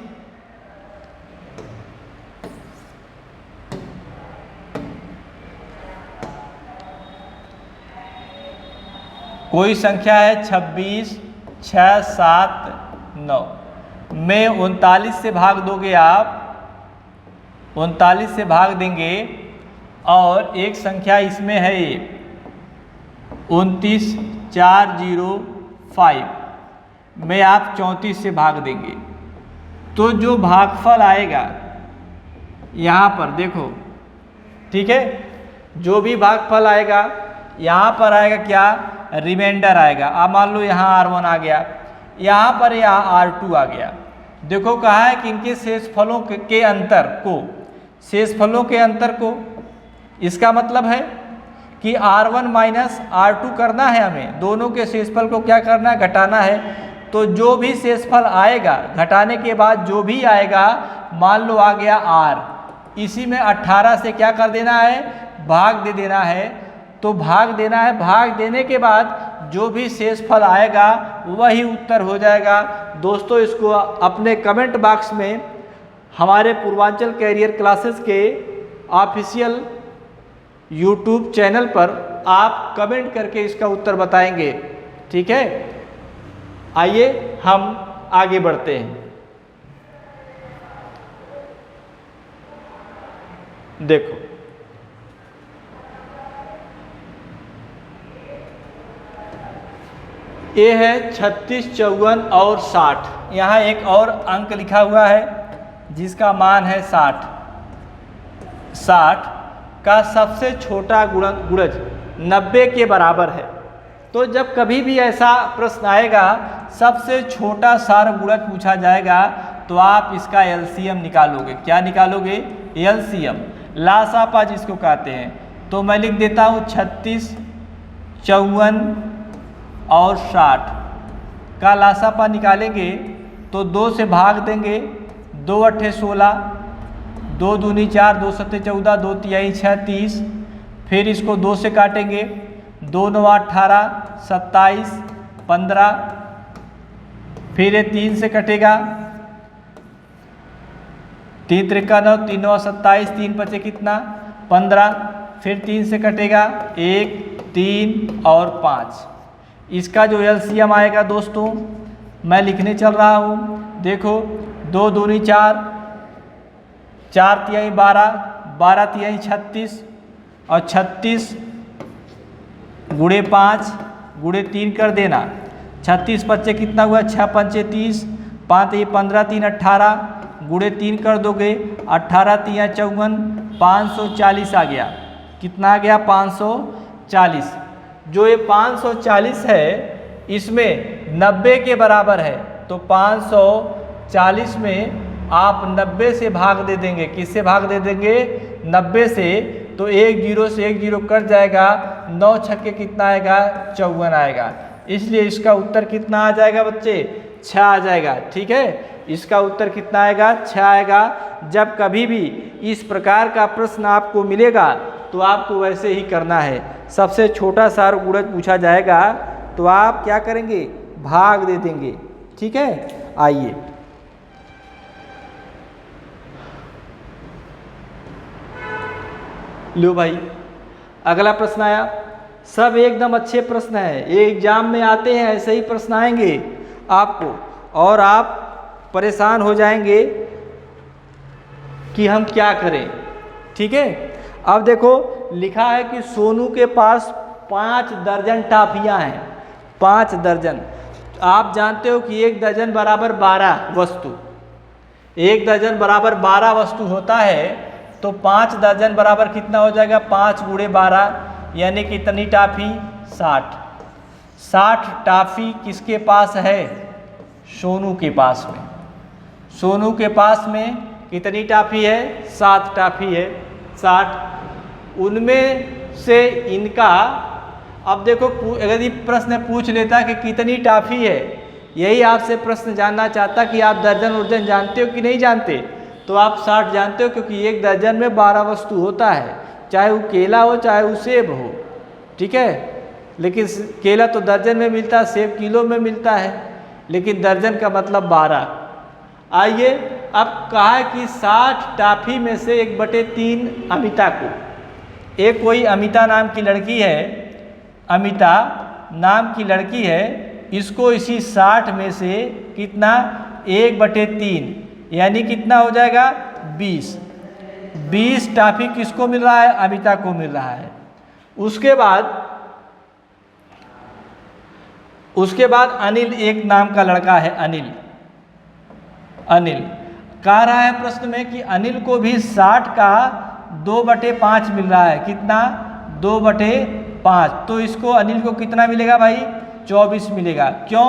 कोई संख्या है 26 6 7 9 में 39 से भाग दोगे आप, 39 से भाग देंगे और एक संख्या इसमें है ये 29405 में आप 34 से भाग देंगे, तो जो भागफल आएगा यहाँ पर देखो, ठीक है, जो भी भागफल आएगा यहाँ पर आएगा क्या रिमाइंडर आएगा। अब मान लो यहाँ R1 आ गया, यहाँ पर यहाँ R2 आ गया। देखो कहा है कि इनके शेषफलों के अंतर को, इसका मतलब है कि R1 माइनस R2 करना है हमें, दोनों के शेषफल को क्या करना है घटाना है। तो जो भी शेषफल आएगा घटाने के बाद जो भी आएगा, मान लो आ गया R, इसी में 18 से क्या कर देना है भाग दे देना है। तो भाग देना है, भाग देने के बाद जो भी शेषफल आएगा वही उत्तर हो जाएगा। दोस्तों इसको अपने कमेंट बॉक्स में हमारे पूर्वांचल कैरियर क्लासेस के ऑफिशियल यूट्यूब चैनल पर आप कमेंट करके इसका उत्तर बताएंगे, ठीक है। आइए हम आगे बढ़ते हैं। देखो ये है 36 54 और 60, यहाँ एक और अंक लिखा हुआ है जिसका मान है 60। 60 का सबसे छोटा गुणज 90 के बराबर है। तो जब कभी भी ऐसा प्रश्न आएगा, सबसे छोटा सार गुणज पूछा जाएगा, तो आप इसका एलसीएम निकालोगे। क्या निकालोगे एलसीएम, लासापा जिसको कहते हैं। तो मैं लिख देता हूँ 36 54 और 60 का लासापा निकालेंगे तो 2 से भाग देंगे, 2 8 16, 2 दूनी 4, 2 7 14, 2 तिहाई 6 30, फिर इसको 2 से काटेंगे, 2 9 18 27 15, फिर ये 3 से कटेगा, 3 त्रिका 9, 3 9 27, 3 बचे कितना 15, फिर 3 से कटेगा 1 3 और 5। इसका जो एलसीएम आएगा दोस्तों मैं लिखने चल रहा हूँ। देखो 2 दूनी 4, 4 तिहाई 12, 12 तिहाई 36 और 36 गुणे 5 गुणे 3 कर देना। 36 बच्चे कितना हुआ 6 पंचे 30, 5 ये 15 3 18 गुणे 3 कर दोगे, 18 3 54, 540 आ गया। कितना आ गया 540। जो ये 540 है इसमें 90 के बराबर है, तो 540 में आप 90 से भाग दे देंगे। किससे भाग दे देंगे 90 से, तो 1 0 से 1 0 कट जाएगा, 9 छक्के कितना आएगा 54 आएगा। इसलिए इसका उत्तर कितना आ जाएगा बच्चे 6 आ जाएगा, ठीक है। इसका उत्तर कितना आएगा 6 आएगा। जब कभी भी इस प्रकार का प्रश्न आपको मिलेगा तो आपको वैसे ही करना है। सबसे छोटा सार गुणज पूछा जाएगा तो आप क्या करेंगे भाग दे देंगे, ठीक है। आइए लो भाई अगला प्रश्न आया। सब एकदम अच्छे प्रश्न है, ये एग्जाम में आते हैं, ऐसे ही प्रश्न आएंगे आपको और आप परेशान हो जाएंगे कि हम क्या करें, ठीक है। अब देखो लिखा है कि सोनू के पास 5 दर्जन टॉफियाँ हैं, 5 दर्जन। आप जानते हो कि 1 दर्जन बराबर 12 वस्तु, 1 दर्जन बराबर 12 वस्तु होता है, तो 5 दर्जन बराबर कितना हो जाएगा, 5 × 12 यानी कितनी टॉफी, 60। 60 टॉफी किसके पास है, सोनू के पास में। सोनू के पास में कितनी टॉफी है, 7 टॉफी है, 60। उनमें से इनका, अब देखो अगर ये प्रश्न पूछ लेता कि कितनी टॉफी है, यही आपसे प्रश्न जानना चाहता कि आप दर्जन उर्जन जानते हो कि नहीं जानते, तो आप 60 जानते हो, क्योंकि 1 दर्जन में 12 वस्तु होता है, चाहे वो केला हो चाहे वो सेब हो, ठीक है। लेकिन केला तो दर्जन में मिलता है, सेब किलो में मिलता है, लेकिन दर्जन का मतलब 12। आइए अब कहा है कि 60 टॉफी में से 1/3 अमिता को, एक कोई अमिता नाम की लड़की है, अमिता नाम की लड़की है, इसको इसी 60 में से कितना, 1/3 यानी कितना हो जाएगा, 20। 20 टॉफी किसको मिल रहा है, अमिता को मिल रहा है। उसके बाद अनिल एक नाम का लड़का है, अनिल कह रहा है प्रश्न में कि अनिल को भी 60 का 2/5 मिल रहा है, कितना, 2/5। तो इसको अनिल को कितना मिलेगा भाई, 24 मिलेगा। क्यों,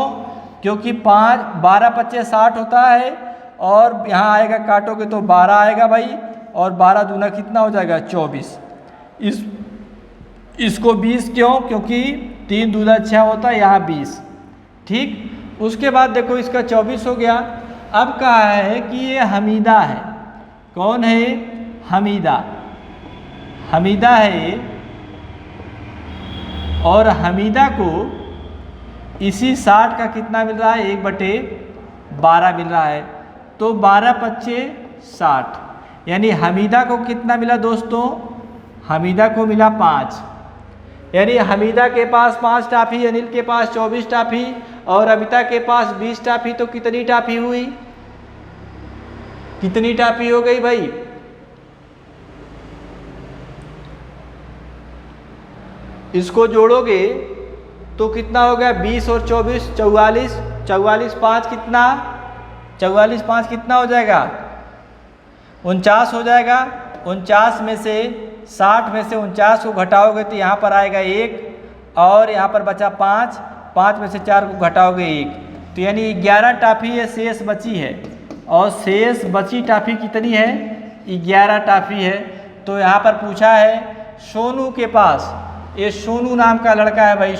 क्योंकि 12 × 5 = 60 होता है, और यहाँ आएगा काटोगे तो 12 आएगा भाई, और 12 दूना कितना हो जाएगा, 24। इसको 20 क्यों, क्योंकि 3 दूना 6 होता है, यहाँ 20, ठीक। उसके बाद देखो इसका 24 हो गया। अब कहा है कि ये हमीदा है, कौन है, हमीदा है, और हमीदा को इसी 60 का कितना मिल रहा है, 1/12 मिल रहा है, तो 12 × 5 = 60, यानी हमीदा को कितना मिला दोस्तों, हमीदा को मिला 5, यानी हमीदा के पास 5 टॉफी, अनिल के पास 24 टॉफी, और अमिता के पास 20 टॉफी, तो कितनी टॉफी हुई, कितनी टॉफी हो गई भाई, इसको जोड़ोगे तो कितना हो गया, 20 और 24 44, 44 5 कितना, 44 5 कितना हो जाएगा, 49 हो जाएगा। 49 में से 60 में से 49 को घटाओगे तो यहाँ पर आएगा 1, और यहाँ पर बचा 5, 5 में से 4 को घटाओगे 1, तो यानी 11 टॉफी ये शेष बची है, और शेष बची टॉफी कितनी है, 11 टॉफी है। तो यहाँ पर पूछा है सोनू के पास, ये सोनू नाम का लड़का है भाई,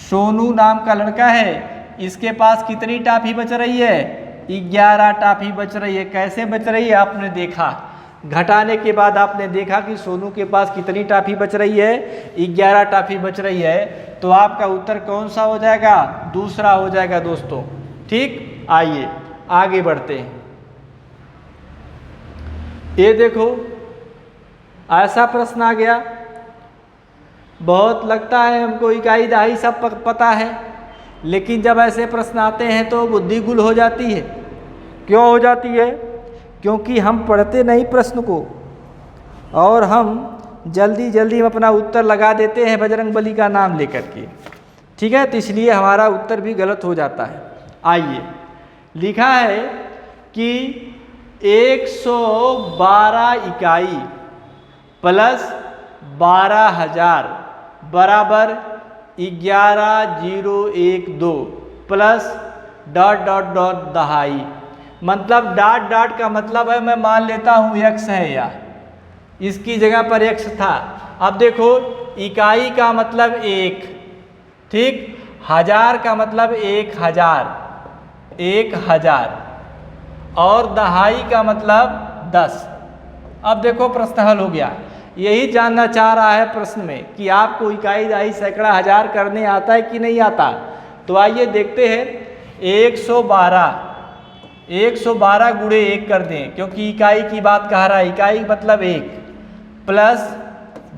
सोनू नाम का लड़का है, इसके पास कितनी टॉफी बच रही है, 11 टॉफी बच रही है। कैसे बच रही है, आपने देखा, घटाने के बाद आपने देखा कि सोनू के पास कितनी टॉफी बच रही है, 11 टॉफी बच रही है। तो आपका उत्तर कौन सा हो जाएगा, दूसरा हो जाएगा दोस्तों, ठीक। आइए आगे बढ़ते हैं। ये देखो ऐसा प्रश्न आ गया, बहुत लगता है हमको इकाई दहाई सब पता है, लेकिन जब ऐसे प्रश्न आते हैं तो बुद्धि गुल हो जाती है। क्यों हो जाती है, क्योंकि हम पढ़ते नहीं प्रश्न को, और हम जल्दी जल्दी में अपना उत्तर लगा देते हैं बजरंगबली का नाम लेकर के, ठीक है, तो इसलिए हमारा उत्तर भी गलत हो जाता है। आइए, लिखा है कि 112 इकाई प्लस 12,000 बराबर 11,012 प्लस ... दहाई। मतलब ... का मतलब है, मैं मान लेता हूँ x है, या इसकी जगह पर x था। अब देखो इकाई का मतलब 1, ठीक, हजार का मतलब 1000, और दहाई का मतलब 10। अब देखो प्रश्न हल हो गया। यही जानना चाह रहा है प्रश्न में कि आपको इकाई दहाई सैकड़ा हजार करने आता है कि नहीं आता। तो आइए देखते हैं। 112 गुणे 1 कर दें, क्योंकि इकाई की बात कह रहा है, इकाई मतलब 1, प्लस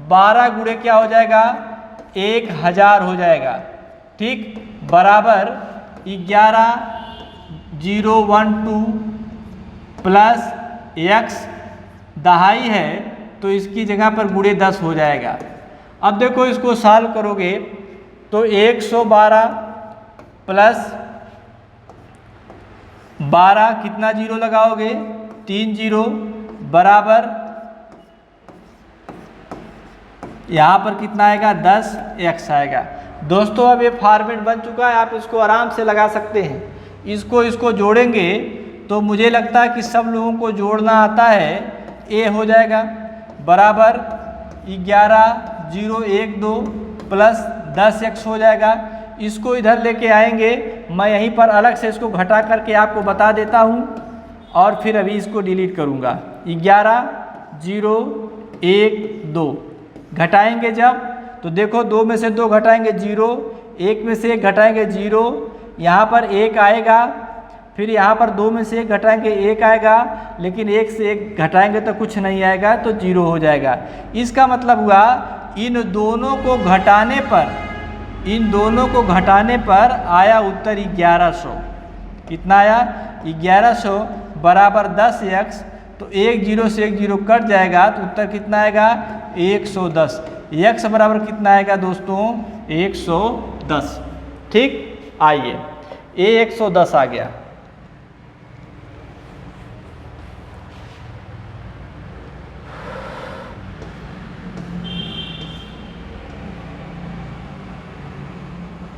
12 गुणे क्या हो जाएगा, 1000 हो जाएगा, ठीक, बराबर 11,012 प्लस x दहाई है तो इसकी जगह पर गुणे 10 हो जाएगा। अब देखो इसको सॉल्व करोगे तो 112 प्लस 12 कितना जीरो लगाओगे 3 जीरो बराबर यहाँ पर कितना आएगा 10x आएगा। दोस्तों अब ये फॉर्मेट बन चुका है, आप इसको आराम से लगा सकते हैं। इसको जोड़ेंगे तो मुझे लगता है कि सब लोगों को जोड़ना आता है। ए हो जाएगा बराबर 11,012 प्लस 10x हो जाएगा। इसको इधर लेके आएंगे, मैं यहीं पर अलग से इसको घटा करके आपको बता देता हूँ और फिर अभी इसको डिलीट करूँगा। 11,012 घटाएंगे जब तो देखो 2 में से 2 घटाएंगे 0, 1 में से 1 घटाएंगे 0, यहाँ पर 1 आएगा, फिर यहाँ पर 2 में से 1 घटाएंगे 1 आएगा, लेकिन 1 से 1 घटाएंगे तो कुछ नहीं आएगा तो 0 हो जाएगा। इसका मतलब हुआ इन दोनों को घटाने पर आया उत्तर 1100। कितना आया 1100 बराबर 10x, तो 1 0 से 1 0 कट जाएगा तो उत्तर कितना आएगा 110। x बराबर कितना आएगा दोस्तों 110। ठीक, आइए ये 110 आ गया।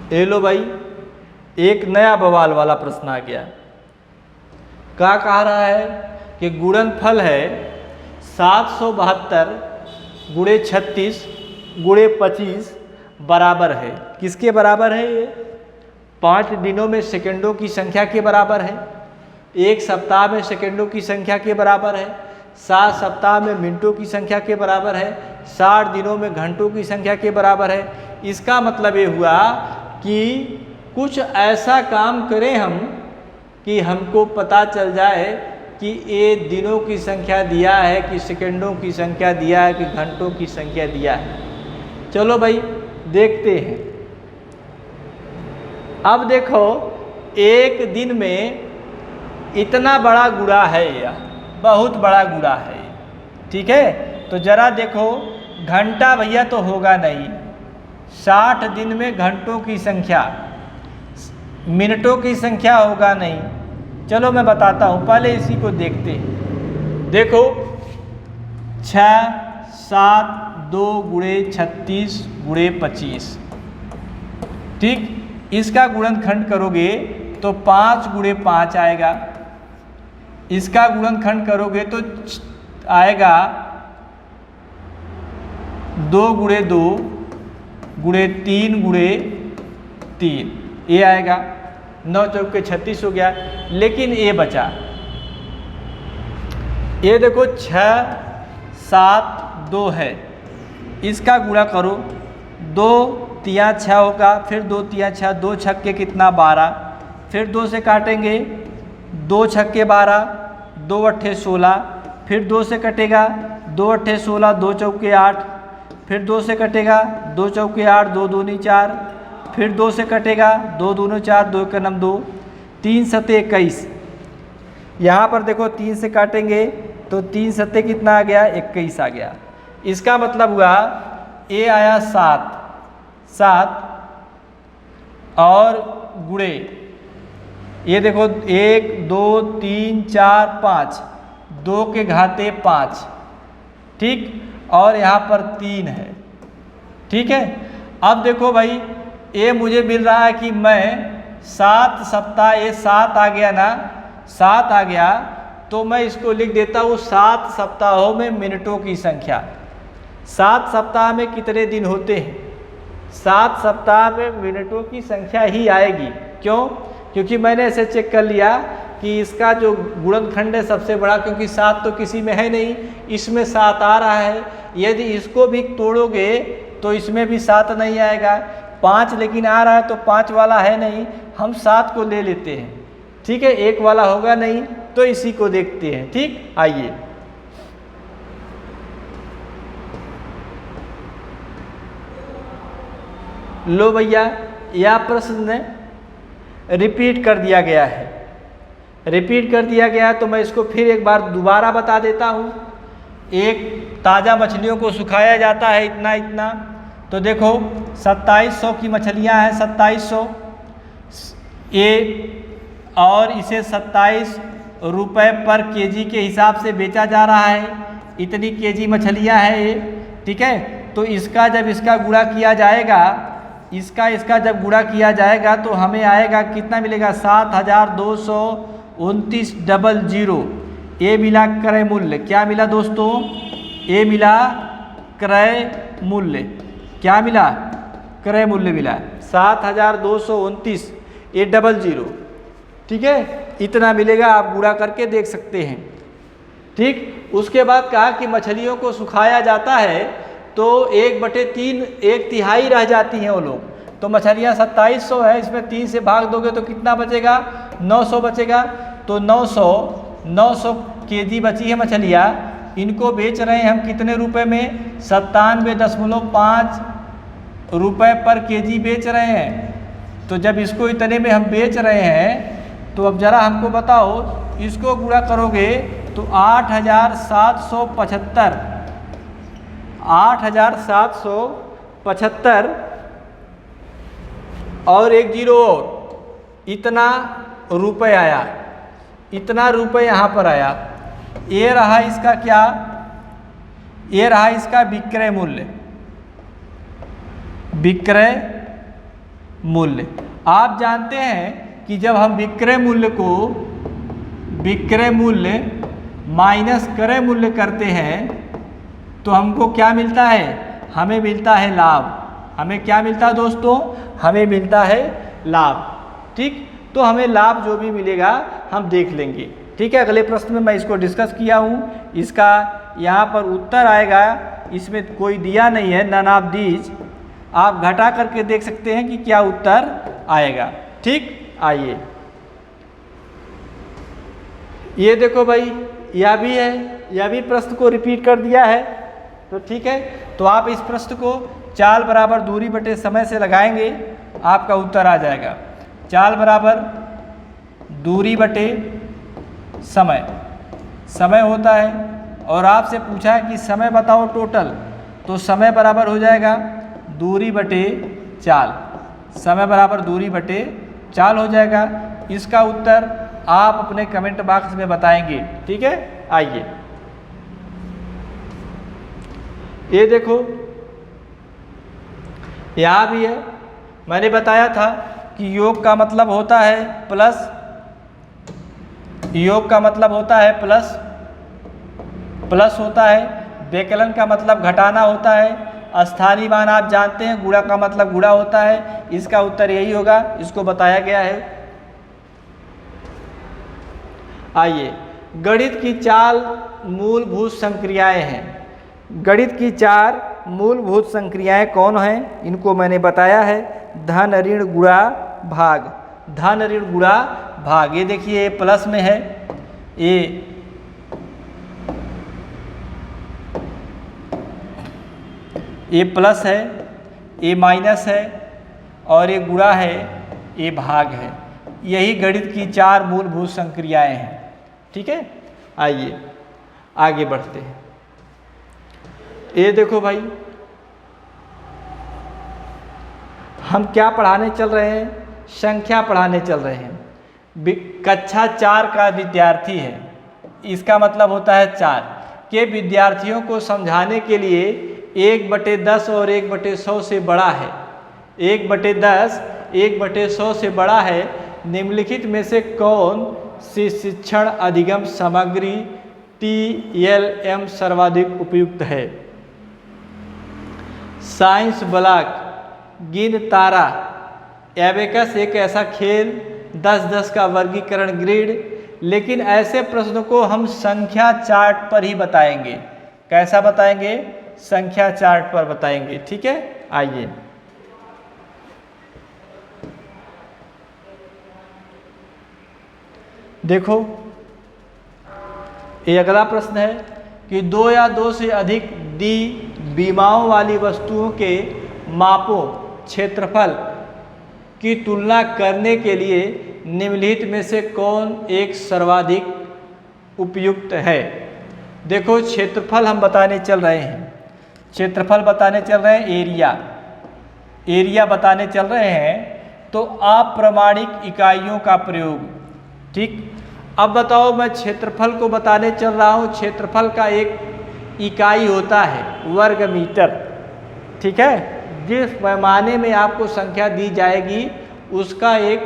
ये लो भाई, एक नया बवाल वाला प्रश्न आ गया। क्या कह रहा है कि गुणनफल है 772 गुणे 36 गुणे 25 बराबर है। किसके बराबर है ये 5 दिनों में सेकंडों की संख्या के बराबर है, 1 सप्ताह में सेकंडों की संख्या के बराबर है, 7 सप्ताह में मिनटों की संख्या के बराबर है, 60 दिनों में घंटों की संख्या के बराबर है। इसका मतलब ये हुआ कि कुछ ऐसा काम करें हम कि हमको पता चल जाए कि ये दिनों की संख्या दिया है कि सेकंडों की संख्या दिया है कि घंटों की संख्या दिया है। चलो भाई देखते हैं। अब देखो एक दिन में इतना बड़ा गुणा है, यह बहुत बड़ा गुणा है, ठीक है। तो जरा देखो घंटा भैया तो होगा नहीं, 60 दिन में घंटों की संख्या, मिनटों की संख्या होगा नहीं। चलो मैं बताता हूँ, पहले इसी को देखते हैं। देखो 6 7 2 गुणे 36 गुणे 25, ठीक। इसका गुणनखंड करोगे तो 5 गुणे 5 आएगा। इसका गुणनखंड करोगे तो आएगा 2 गुणे 2 गुणे 3 गुणे 3, ये आएगा। 9 चौके 36 हो गया, लेकिन ये बचा। ये देखो 6 7 2 है, इसका गुणा करो, 2 तिया 6 होगा, फिर 2 तिया 6, 2 छक्के कितना 12, फिर 2 से काटेंगे, 2 छक्के 12, 2 अट्ठे 16, फिर 2 से कटेगा, 2 अट्ठे 16, 2 चौके 8, फिर 2 से कटेगा, 2 चौके 8, 2 दूनी 4, फिर 2 से कटेगा, 2 दूनी 4, 2 का नम 2, 3 सत्ते 21। यहाँ पर देखो 3 से काटेंगे तो 3 सत्ते कितना आ गया 21 आ गया। इसका मतलब हुआ ये आया 7 और गुणे, ये देखो 1 2 3 4 5, 2 के घाते 5, ठीक, और यहाँ पर 3 है, ठीक है। अब देखो भाई ये मुझे मिल रहा है कि मैं 7 सप्ताह, ये 7 आ गया ना, 7 आ गया तो मैं इसको लिख देता हूँ 7 सप्ताहों में मिनटों की संख्या। 7 सप्ताह में कितने दिन होते हैं, 7 सप्ताह में मिनटों की संख्या ही आएगी। क्यों? क्योंकि मैंने ऐसे चेक कर लिया कि इसका जो गुणनखंड है सबसे बड़ा, क्योंकि 7 तो किसी में है नहीं, इसमें 7 आ रहा है। यदि इसको भी तोड़ोगे तो इसमें भी 7 नहीं आएगा, 5 लेकिन आ रहा है तो 5 वाला है नहीं, हम 7 को ले लेते हैं, ठीक है। 1 वाला होगा नहीं तो इसी को देखते हैं, ठीक। आइए लो भैया, यह प्रश्न रिपीट कर दिया गया है, रिपीट कर दिया गया है तो मैं इसको फिर एक बार दोबारा बता देता हूँ। एक ताज़ा मछलियों को सुखाया जाता है इतना इतना। तो देखो 2700 की मछलियां हैं, 2700 ये, और इसे 27 रुपये पर केजी के हिसाब से बेचा जा रहा है। इतनी केजी मछलियां हैं ये, ठीक है। तो इसका जब इसका गुणा किया जाएगा, इसका जब गुणा किया जाएगा तो हमें आएगा कितना मिलेगा, 7229.00। ये मिला क्रय मूल्य। क्या मिला दोस्तों, ये मिला क्रय मूल्य। क्या मिला, क्रय मूल्य मिला 7229.00, ठीक है। इतना मिलेगा, आप गुणा करके देख सकते हैं, ठीक। उसके बाद कहा कि मछलियों को सुखाया जाता है तो 1/3, 1/3 रह जाती हैं वो लोग। तो मछलियाँ 2700 है, इसमें 3 से भाग दोगे तो कितना बचेगा, 900 बचेगा। तो 900 केजी बची है मछलियाँ, इनको बेच रहे हैं हम कितने रुपए में, 97.5 रुपये पर केजी बेच रहे हैं। तो जब इसको इतने में हम बेच रहे हैं तो अब ज़रा हमको बताओ, इसको गुणा करोगे तो 8,775 और एक जीरो और, इतना रुपये आया, इतना रुपये यहाँ पर आया। ये रहा इसका क्या, ये रहा इसका विक्रय मूल्य, विक्रय मूल्य। आप जानते हैं कि जब हम विक्रय मूल्य माइनस क्रय मूल्य करते हैं तो हमको क्या मिलता है, हमें मिलता है लाभ। हमें क्या मिलता है दोस्तों, हमें मिलता है लाभ, ठीक। तो हमें लाभ जो भी मिलेगा हम देख लेंगे, ठीक है। अगले प्रश्न में मैं इसको डिस्कस किया हूँ, इसका यहाँ पर उत्तर आएगा, इसमें कोई दिया नहीं है, नन ऑफ दीज। आप घटा करके देख सकते हैं कि क्या उत्तर आएगा, ठीक। आइए, ये देखो भाई, यह भी है, यह भी प्रश्न को रिपीट कर दिया है, तो ठीक है। तो आप इस प्रश्न को चाल बराबर दूरी बटे समय से लगाएंगे, आपका उत्तर आ जाएगा। चाल बराबर दूरी बटे समय, समय होता है और आपसे पूछा है कि समय बताओ टोटल, तो समय बराबर हो जाएगा दूरी बटे चाल, समय बराबर दूरी बटे चाल हो जाएगा। इसका उत्तर आप अपने कमेंट बॉक्स में बताएंगे, ठीक है। आइए, ये देखो, यहाँ भी है। मैंने बताया था कि योग का मतलब होता है प्लस, योग का मतलब होता है प्लस, प्लस होता है। व्यकलन का मतलब घटाना होता है। स्थानीय मान आप जानते हैं, गुणा का मतलब गुणा होता है। इसका उत्तर यही होगा, इसको बताया गया है। आइए, गणित की 4 मूलभूत संक्रियाएं हैं। गणित की 4 मूलभूत संक्रियाएं कौन हैं, इनको मैंने बताया है। धन ऋण गुणा भाग, धन ऋण गुणा भाग। ये देखिए, ये प्लस में है, ये प्लस है, ये माइनस है और ये गुणा है, ये भाग है। यही गणित की 4 मूलभूत संक्रियाएं हैं, ठीक है। आइए आगे बढ़ते हैं। ये देखो भाई, हम क्या पढ़ाने चल रहे हैं, संख्या पढ़ाने चल रहे हैं। कक्षा 4 का विद्यार्थी है, इसका मतलब होता है 4 के विद्यार्थियों को समझाने के लिए 1/10 और 1/100 से बड़ा है। 1/10 1/100 से बड़ा है। निम्नलिखित में से कौन सी शिक्षण अधिगम सामग्री TLM सर्वाधिक उपयुक्त है। साइंस ब्लॉक, गिन तारा, एबेकस एक ऐसा खेल, 10-10 का वर्गीकरण ग्रिड। लेकिन ऐसे प्रश्नों को हम संख्या चार्ट पर ही बताएंगे। कैसा बताएंगे, संख्या चार्ट पर बताएंगे, ठीक है। आइए, देखो, ये अगला प्रश्न है कि 2 या 2 से अधिक बीमाओं वाली वस्तुओं के मापों क्षेत्रफल की तुलना करने के लिए निम्नलिखित में से कौन एक सर्वाधिक उपयुक्त है। देखो क्षेत्रफल हम बताने चल रहे हैं, क्षेत्रफल बताने चल रहे हैं, एरिया बताने चल रहे हैं। तो अप्रमाणिक इकाइयों का प्रयोग, ठीक। अब बताओ, मैं क्षेत्रफल को बताने चल रहा हूँ, क्षेत्रफल का एक इकाई होता है वर्ग मीटर, ठीक है। जिस पैमाने में आपको संख्या दी जाएगी उसका एक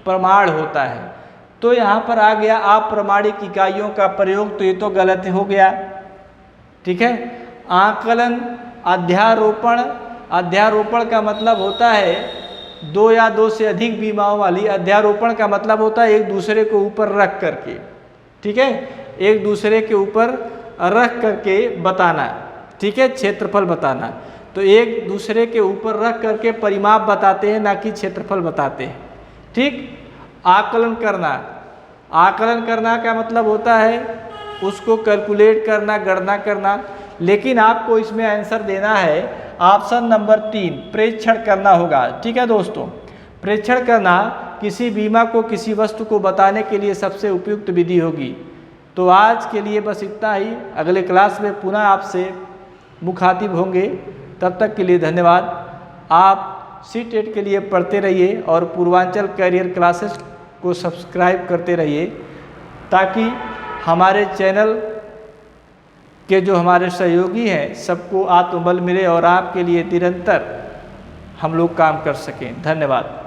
प्रमाण होता है। तो यहाँ पर आ गया अप्रमाणिक इकाइयों का प्रयोग, तो ये तो गलत हो गया, ठीक है। आकलन, अध्यारोपण, अध्यारोपण का मतलब होता है दो या दो से अधिक बीमाओं वाली, अध्यारोपण का मतलब होता है एक दूसरे को ऊपर रख करके, ठीक है, एक दूसरे के ऊपर रख करके बताना, ठीक है, क्षेत्रफल बताना। तो एक दूसरे के ऊपर रख करके परिमाप बताते हैं, ना कि क्षेत्रफल बताते हैं, ठीक। आकलन करना, आकलन करना का मतलब होता है उसको कैलकुलेट करना, गणना करना। लेकिन आपको इसमें आंसर देना है ऑप्शन नंबर 3, प्रेक्षण करना होगा, ठीक है दोस्तों। प्रेक्षण करना किसी बीमा को, किसी वस्तु को बताने के लिए सबसे उपयुक्त विधि होगी। तो आज के लिए बस इतना ही, अगले क्लास में पुनः आपसे मुखातिब होंगे। तब तक के लिए धन्यवाद। आप सी-टेट के लिए पढ़ते रहिए और पूर्वांचल कैरियर क्लासेस को सब्सक्राइब करते रहिए, ताकि हमारे चैनल के जो हमारे सहयोगी हैं सबको आत्मबल मिले और आपके लिए निरंतर हम लोग काम कर सकें। धन्यवाद।